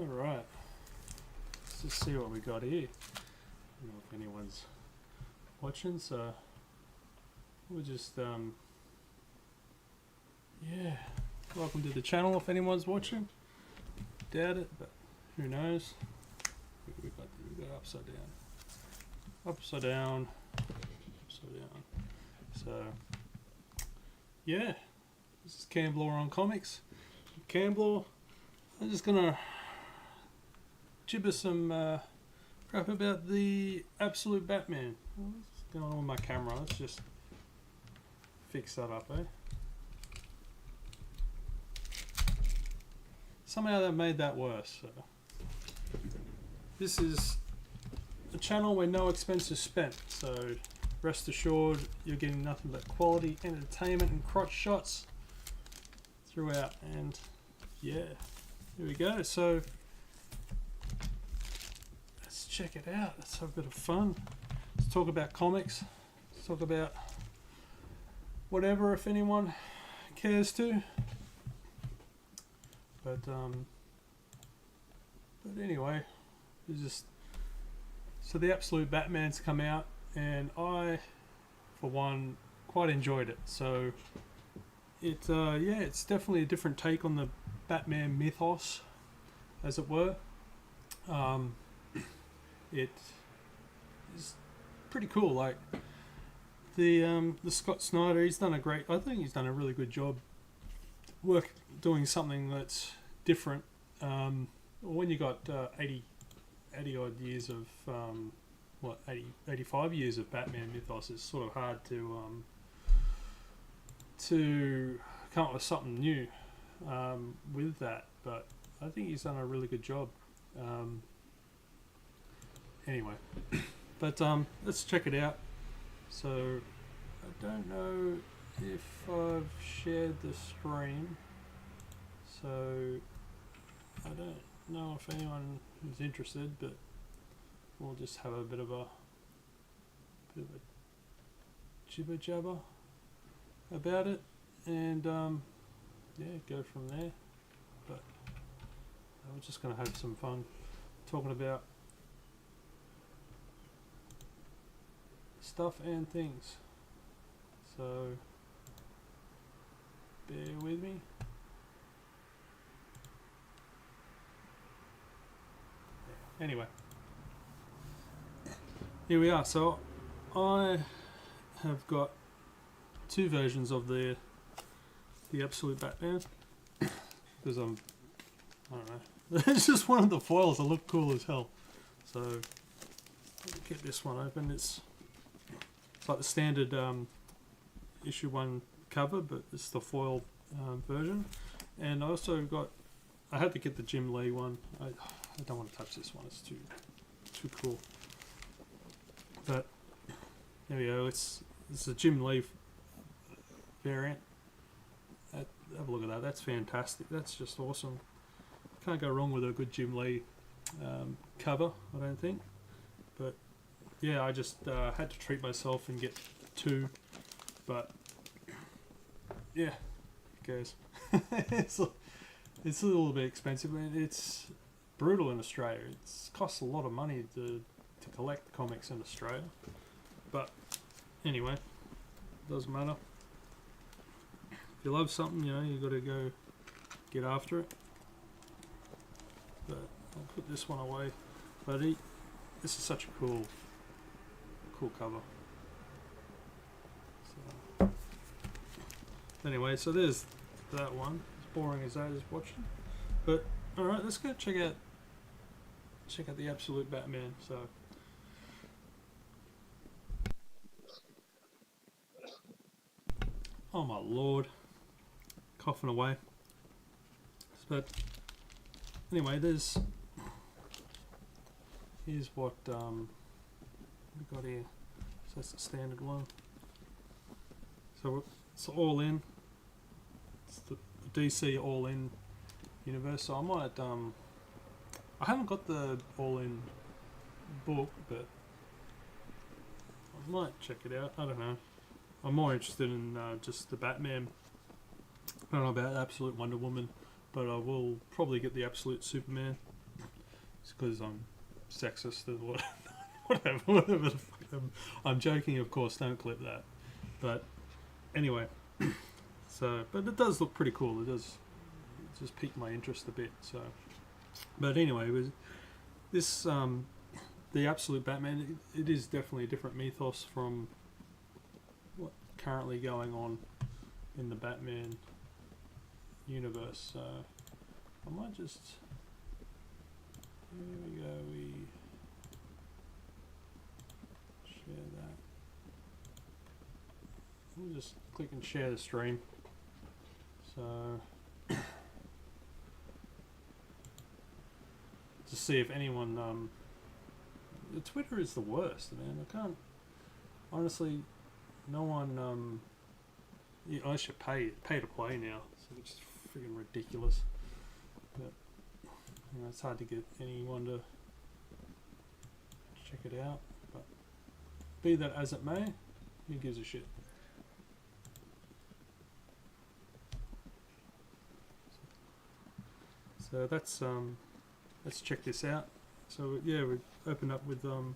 Alright, let's just see what we got here. I don't know if anyone's watching, so we'll just, yeah, welcome to the channel if anyone's watching. Doubt it, but who knows. We got upside down. Upside down. Upside down. So, yeah, this is Camblor on Comics. Camblor, I'm just gonna gibber some crap about the Absolute Batman. What's going on with my camera? Let's just fix that up, eh? Somehow that made that worse. So. This is a channel where no expense is spent, so rest assured you're getting nothing but quality entertainment and crotch shots throughout. And yeah, here we go. So let's check it out. Let's have a bit of fun. Let's talk about comics. Let's talk about whatever, if anyone cares to. But anyway, it's just so the Absolute Batman's come out, and I, for one, quite enjoyed it. So it yeah, it's definitely a different take on the Batman mythos, as it were. It is pretty cool. Like the Scott Snyder, he's done a great. I think he's done a really good job doing something that's different. When you got 80 odd years of 85 years of Batman mythos, it's sort of hard to come up with something new with that. But I think he's done a really good job. Anyway, but let's check it out. So I don't know if I've shared the stream, so I don't know if anyone is interested, but we'll just have a bit of a jibber jabber about it, and yeah, go from there. But we're just going to have some fun talking about stuff and things, so bear with me. Anyway, here we are. So I have got two versions of the Absolute Batman because I don't know. It's just one of the foils that look cool as hell. So let me get this one open. It's like the standard issue 1 cover, but it's the foil version. And I also got, I had to get the Jim Lee one. I don't want to touch this one, it's too cool. But there we go, it's a Jim Lee variant. Have a look at that, that's fantastic, that's just awesome. Can't go wrong with a good Jim Lee cover, I don't think. But yeah, I just had to treat myself and get two, but yeah, it goes. it's a little bit expensive, and it's brutal in Australia. It costs a lot of money to collect comics in Australia, but anyway, doesn't matter. If you love something, you know, you got to go get after it. But I'll put this one away, buddy. This is such a cool cover. So, anyway, so there's that one. As boring as that is watching, but all right, let's go check out the Absolute Batman. So oh my lord, coughing away. But anyway, here's what we got here. So that's the standard one. So it's all in. It's the DC all in universe. So I might I haven't got the all in book, but I might check it out. I don't know. I'm more interested in just the Batman. I don't know about Absolute Wonder Woman, but I will probably get the Absolute Superman. It's because I'm sexist or what, whatever the fuck. I'm joking, of course. Don't clip that. But anyway, so but it does look pretty cool. It just piqued my interest a bit. So, but anyway, it was this the Absolute Batman. It is definitely a different mythos from what currently going on in the Batman universe. So I might just here we go. We share that. We'll just click and share the stream. So to see if anyone the Twitter is the worst, man. I can't honestly. No one. Yeah, I should pay to play now, so it's freaking ridiculous. But you know, it's hard to get anyone to check it out. But be that as it may, who gives a shit? So that's let's check this out. So yeah, we open up with the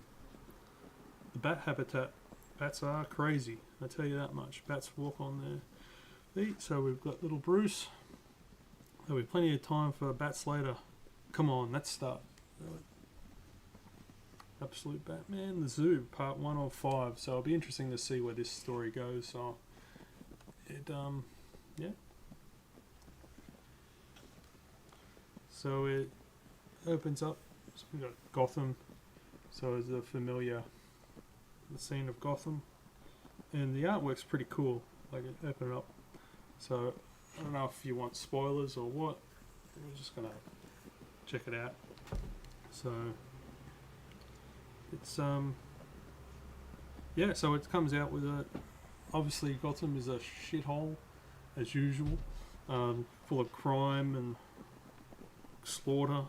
bat habitat. Bats are crazy, I tell you that much. Bats walk on their feet. So we've got little Bruce. There'll be plenty of time for bats later. Come on, let's start. Absolute Batman, the Zoo, part 1 of 5. So it'll be interesting to see where this story goes. So it yeah. So it opens up. So we've got Gotham. So it's a familiar the scene of Gotham, and the artwork's pretty cool. Like it open it up. So I don't know if you want spoilers or what. We're just gonna check it out. So it's yeah. So it comes out with a obviously Gotham is a shithole as usual, full of crime and slaughter.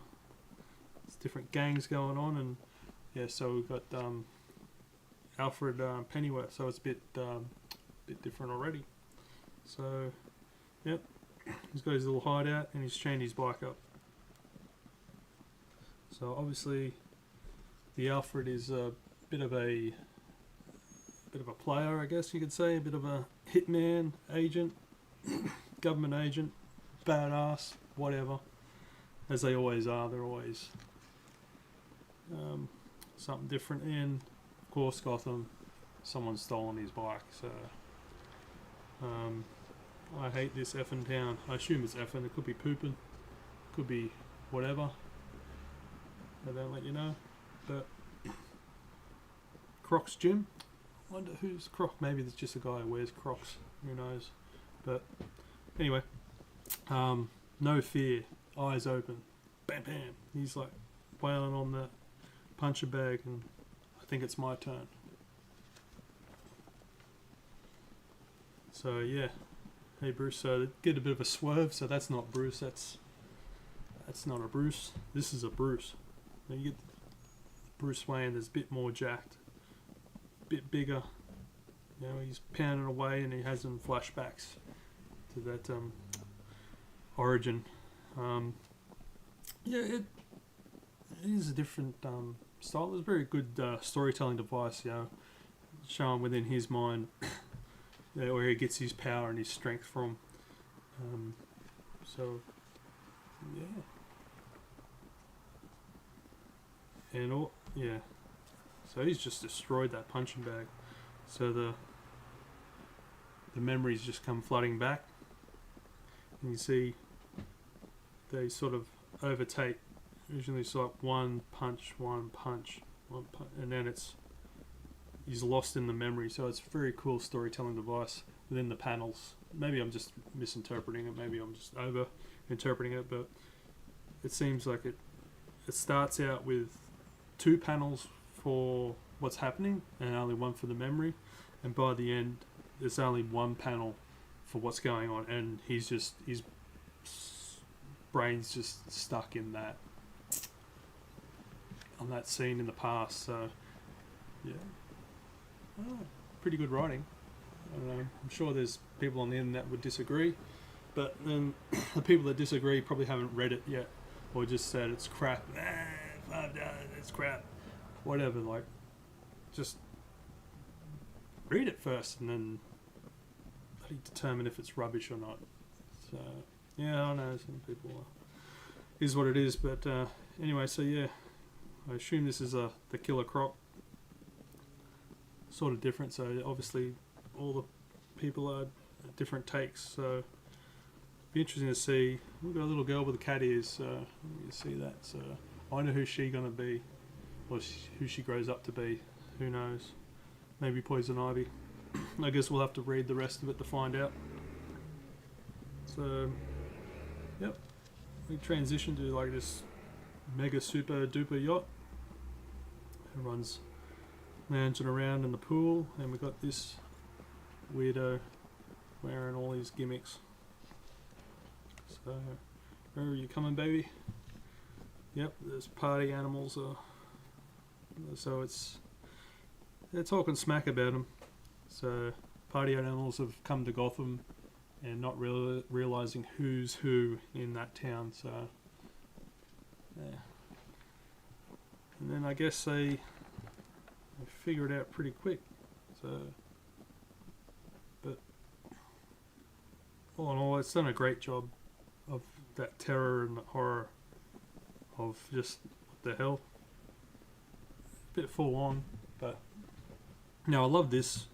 There's different gangs going on, and yeah. So we've got Alfred Pennyworth, so it's a bit different already. So, yep, he's got his little hideout and he's chained his bike up. So obviously, the Alfred is a bit of a player, I guess you could say, a bit of a hitman, agent, government agent, badass, whatever, as they always are. They're always something different in. Of course, Gotham, someone's stolen his bike, so I hate this effing town. I assume it's effing, it could be pooping, could be whatever, they don't let you know. But Crocs Gym, wonder who's Croc, maybe there's just a guy who wears Crocs, who knows. But anyway, no fear, eyes open, bam bam, he's like wailing on the puncher bag, and I think it's my turn. So yeah, hey Bruce. So get a bit of a swerve. So that's not Bruce. That's not a Bruce. This is a Bruce. Now you get Bruce Wayne. That's a bit more jacked, bit bigger. You know, he's pounding away, and he has some flashbacks to that origin. Yeah, it is a different style. It's a very good storytelling device, you know, showing within his mind where he gets his power and his strength from. So, yeah. And all, yeah. So he's just destroyed that punching bag. So the memories just come flooding back. And you see they sort of overtake. Usually it's like one punch, and then he's lost in the memory. So it's a very cool storytelling device within the panels. Maybe I'm just misinterpreting it. Maybe I'm just over interpreting it. But it seems like it starts out with 2 panels for what's happening and only 1 for the memory. And by the end, there's only 1 panel for what's going on. And his brain's just stuck in that. On that scene in the past, so yeah, pretty good writing. I don't know. I'm sure there's people on the internet would disagree, but then the people that disagree probably haven't read it yet, or just said it's crap. it's crap, whatever. Like, just read it first and then determine if it's rubbish or not. So yeah, I know some people is what it is, but anyway, so yeah, I assume this is the Killer Croc, sort of different. So obviously, all the people are different takes. So be interesting to see. We've got a little girl with a cat ears, so you see that. So I wonder who's she gonna be, or who she grows up to be. Who knows? Maybe Poison Ivy. I guess we'll have to read the rest of it to find out. So, yep, we transition to like this mega super duper yacht. Everyone's lounging around in the pool, and we got this weirdo wearing all these gimmicks. So, where are you coming, baby? Yep, there's party animals. So they're talking smack about them. So party animals have come to Gotham and not really realizing who's who in that town. So yeah, and then I guess they figure it out pretty quick. So, but all in all, it's done a great job of that terror and the horror of just what the hell. A bit full on, but now I love this.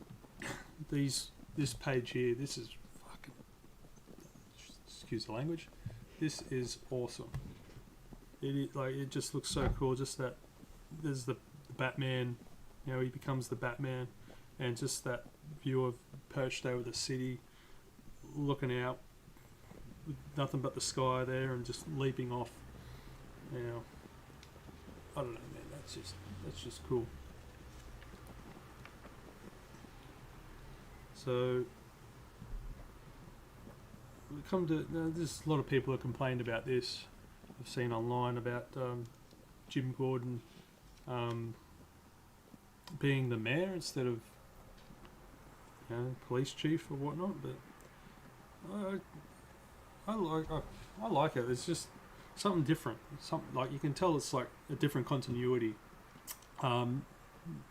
This page here. This is fucking. Excuse the language. This is awesome. It just looks so cool. Just that there's the Batman. You know, he becomes the Batman, and just that view of perched over the city, looking out, with nothing but the sky there, and just leaping off. You know, I don't know, man. That's just cool. So we come to there's a lot of people who complained about this. I've seen online about Jim Gordon being the mayor instead of police chief or whatnot. But I like it. It's just something different. Something like you can tell it's like a different continuity.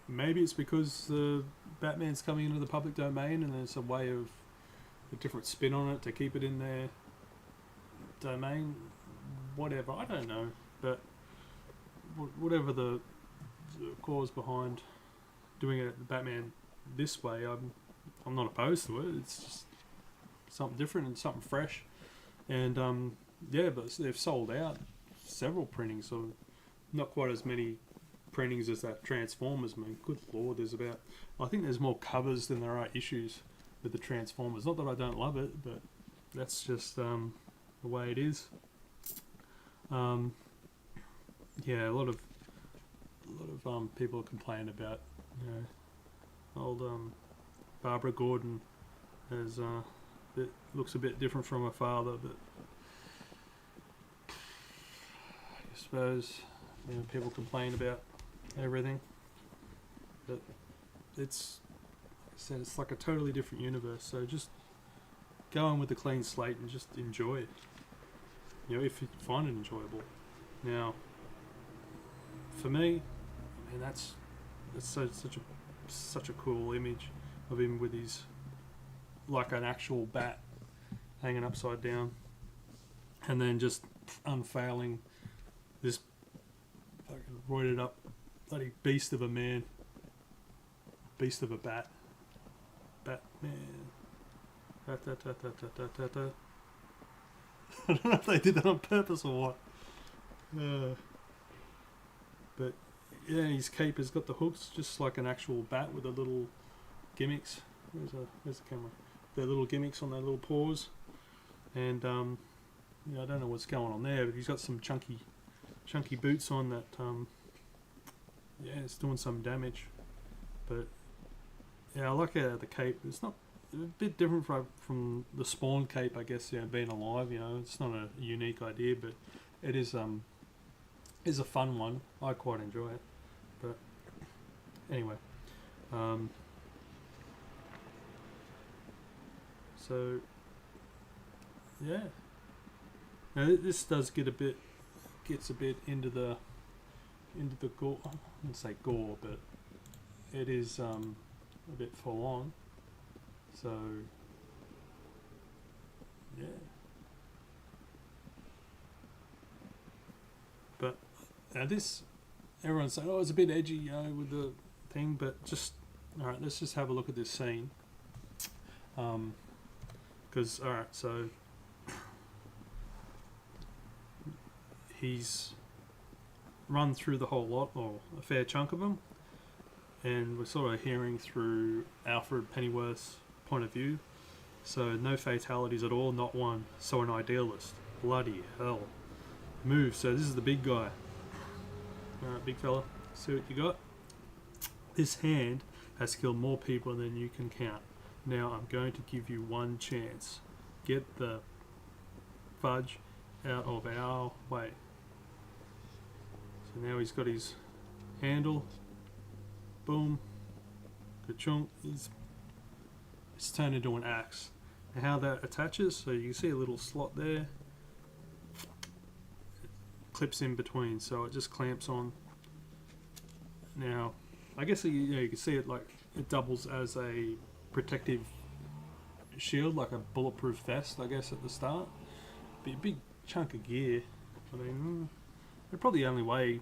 Maybe it's because Batman's coming into the public domain and there's a way of a different spin on it to keep it in their domain. Whatever, I don't know. But whatever the cause behind doing it, the Batman this way, I'm not opposed to it. It's just something different and something fresh. And yeah, but they've sold out several printings, so not quite as many printings as that Transformers. Man, good lord, I think there's more covers than there are issues with the Transformers. Not that I don't love it, but that's just the way it is. Yeah, a lot of people complain about old Barbara Gordon as it looks a bit different from her father, but I suppose people complain about everything, but it's like I said, it's like a totally different universe. So just go in with a clean slate and just enjoy it. If you find it enjoyable. Now, for me, I mean that's such a cool image of him with his like an actual bat hanging upside down, and then just unfailing this fucking roided up bloody beast of a man, beast of a Batman. I don't know if they did that on purpose or what. But yeah, his cape has got the hooks, just like an actual bat with the little gimmicks. Where's the camera? Their little gimmicks on their little paws, and I don't know what's going on there, but he's got some chunky boots on that. It's doing some damage, but yeah, I like the cape. It's not a bit different from the Spawn cape, I guess. Being alive, it's not a unique idea, but it is a fun one. I quite enjoy it. But anyway, so yeah. Now this does gets a bit into the into the gore. I wouldn't say gore, but it is a bit full on. So yeah. But now this, everyone's saying, oh, it's a bit edgy, you know, with the thing. But just all right, let's just have a look at this scene. Because all right, so he's run through the whole lot, or a fair chunk of them, and we're sort of hearing through Alfred Pennyworth's point of view. So no fatalities at all, not one. So an idealist. Bloody hell. Move. So this is the big guy. Alright, big fella. See what you got? This hand has killed more people than you can count. Now I'm going to give you one chance. Get the fudge out of our way. So now he's got his handle. Boom. Ka-chunk. It's turned into an axe. And how that attaches, so you can see a little slot there. It clips in between, so it just clamps on. Now, I guess you can see it like it doubles as a protective shield, like a bulletproof vest, I guess, at the start. Be a big chunk of gear. I mean, they're probably the only way,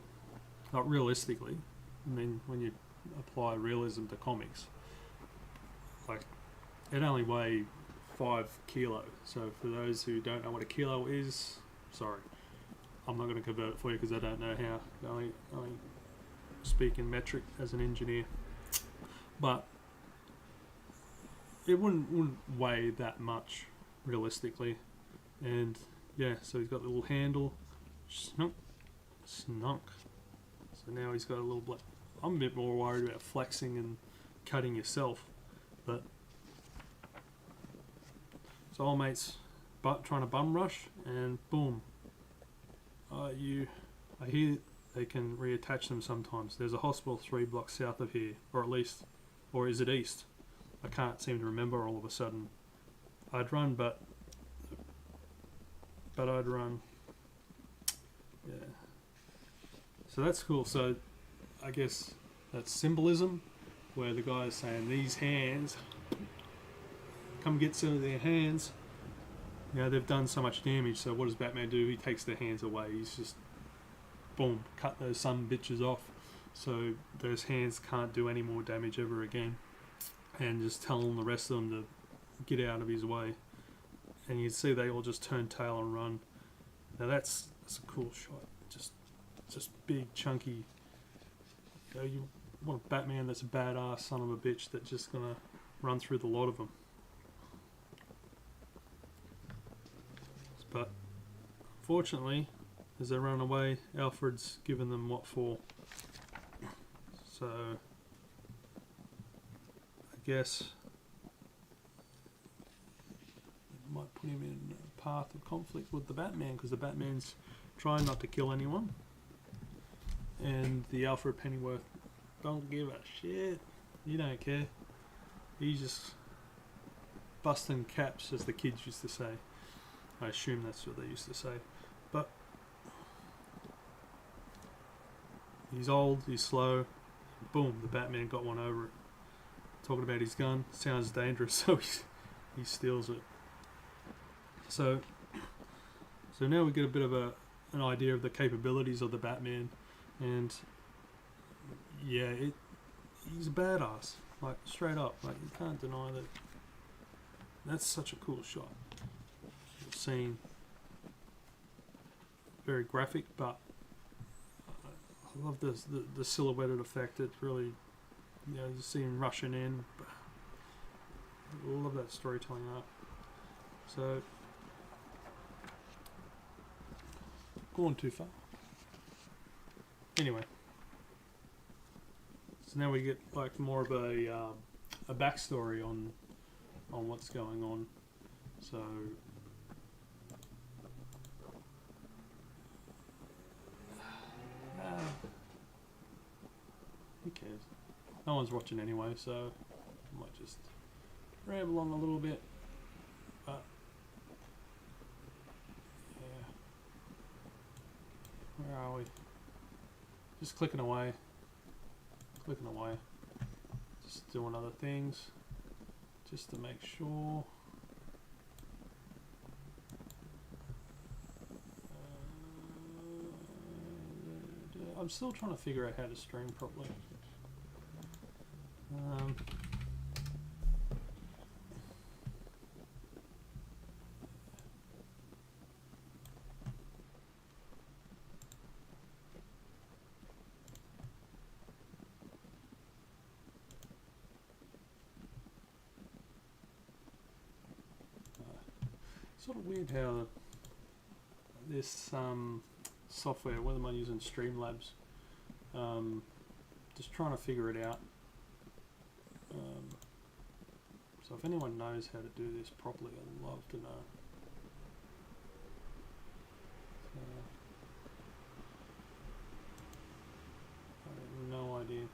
not realistically, I mean, when you apply realism to comics, like, it only weigh 5 kilo. So for those who don't know what a kilo is, sorry, I'm not going to convert it for you because I don't know how. I only speak in metric as an engineer. But it wouldn't weigh that much realistically. And yeah, so he's got a little handle. Snunk. Snunk. So now he's got a little I'm a bit more worried about flexing and cutting yourself. But so old mate's trying to bum rush, and boom. I hear they can reattach them sometimes. There's a hospital 3 blocks south of here, or at least, or is it east? I can't seem to remember all of a sudden. I'd run, but I'd run. Yeah. So that's cool. So I guess that's symbolism, where the guy is saying these hands, come get some of their hands. You know, they've done so much damage, so what does Batman do? He takes their hands away. He's just, boom, cut those some bitches off. So those hands can't do any more damage ever again. And just telling the rest of them to get out of his way. And you can see they all just turn tail and run. Now that's a cool shot. Just big, chunky. You know, you want a Batman that's a badass son of a bitch that's just gonna run through the lot of them. But fortunately, as they run away, Alfred's given them what for. So I guess it might put him in a path of conflict with the Batman, because the Batman's trying not to kill anyone, and the Alfred Pennyworth don't give a shit. He don't care. He's just busting caps, as the kids used to say. I assume that's what they used to say. But he's old, he's slow. Boom, the Batman got one over it. Talking about his gun, sounds dangerous, so he steals it. So now we get a bit of an idea of the capabilities of the Batman, and yeah, he's a badass, like straight up. Like you can't deny that. That's such a cool shot. Scene, very graphic, but I love the silhouetted effect. It really, you know, you see him rushing in. I love that storytelling art. So, going too far. Anyway, so now we get like more of a backstory on what's going on. So. Who cares? No one's watching anyway, so I might just ramble on a little bit. But yeah, where are we? just clicking away, just doing other things, just to make sure. I'm still trying to figure out how to stream properly. Sort of weird how this software, whether I'm using Streamlabs, just trying to figure it out. So if anyone knows how to do this properly, I'd love to know. I have no idea.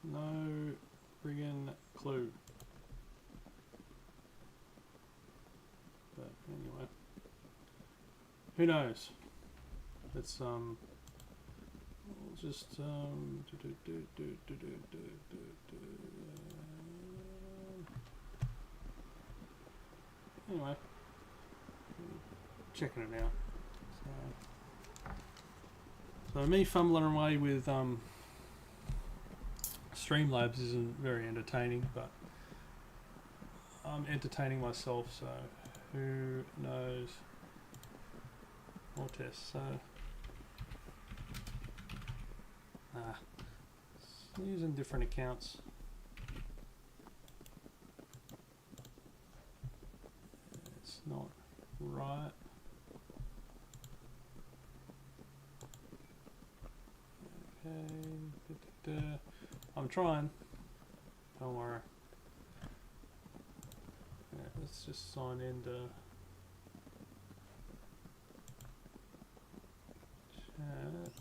No friggin' clue. But anyway, who knows? Let's we'll just anyway, checking it out. So me fumbling away with Streamlabs isn't very entertaining, but I'm entertaining myself, so who knows? More tests, so using different accounts. It's not right. Okay, I'm trying. Don't worry. Yeah, let's just sign into chat.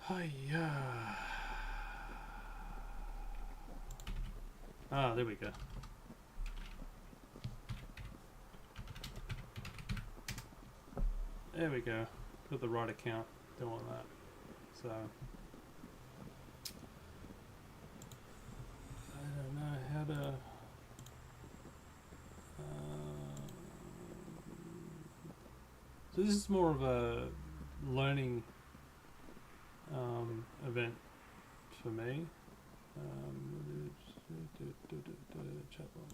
Hiya. Ah, there we go. There we go. Got the right account doing that. So I don't know how to. So this is more of a learning event for me. Chat box.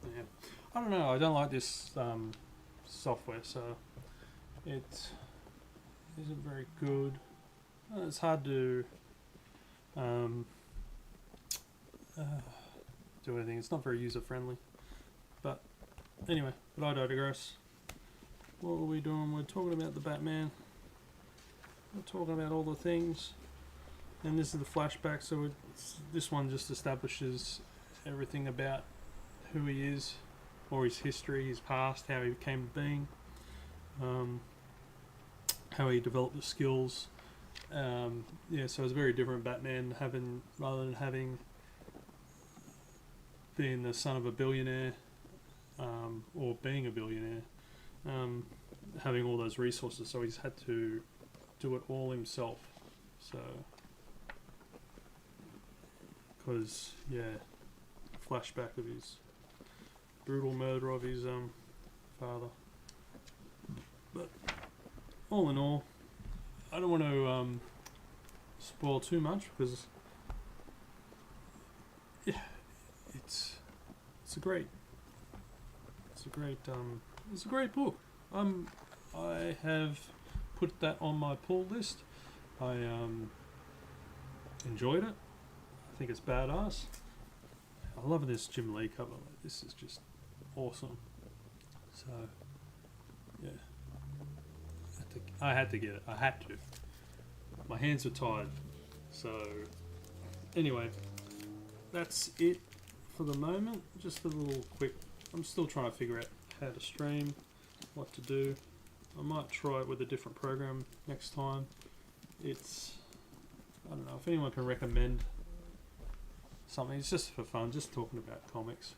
Yeah. I don't know, I don't like this software, so it isn't very good. It's hard to do anything. It's not very user friendly. But anyway, but I digress. What were we doing? We're talking about the Batman. We're talking about all the things. And this is the flashback, so this one just establishes everything about who he is, or his history, his past, how he came to being, how he developed the skills. Yeah, so it's very different Batman rather than having being the son of a billionaire, or being a billionaire, having all those resources. So he's had to do it all himself. So, because flashback of his brutal murder of his father. But all in all, I don't want to spoil too much because it's a great book. I have put that on my pull list. I enjoyed it. I think it's badass. I love this Jim Lee cover. Like, this is just awesome. So, yeah. I had to get it. I had to. My hands were tied. So, anyway, that's it for the moment. Just a little quick. I'm still trying to figure out how to stream, what to do. I might try it with a different program next time. It's, I don't know if anyone can recommend something. It's just for fun, just talking about comics.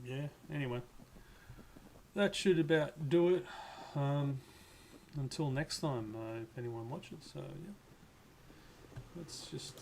Yeah, anyway, that should about do it. Until next time, if anyone watches. So yeah, let's just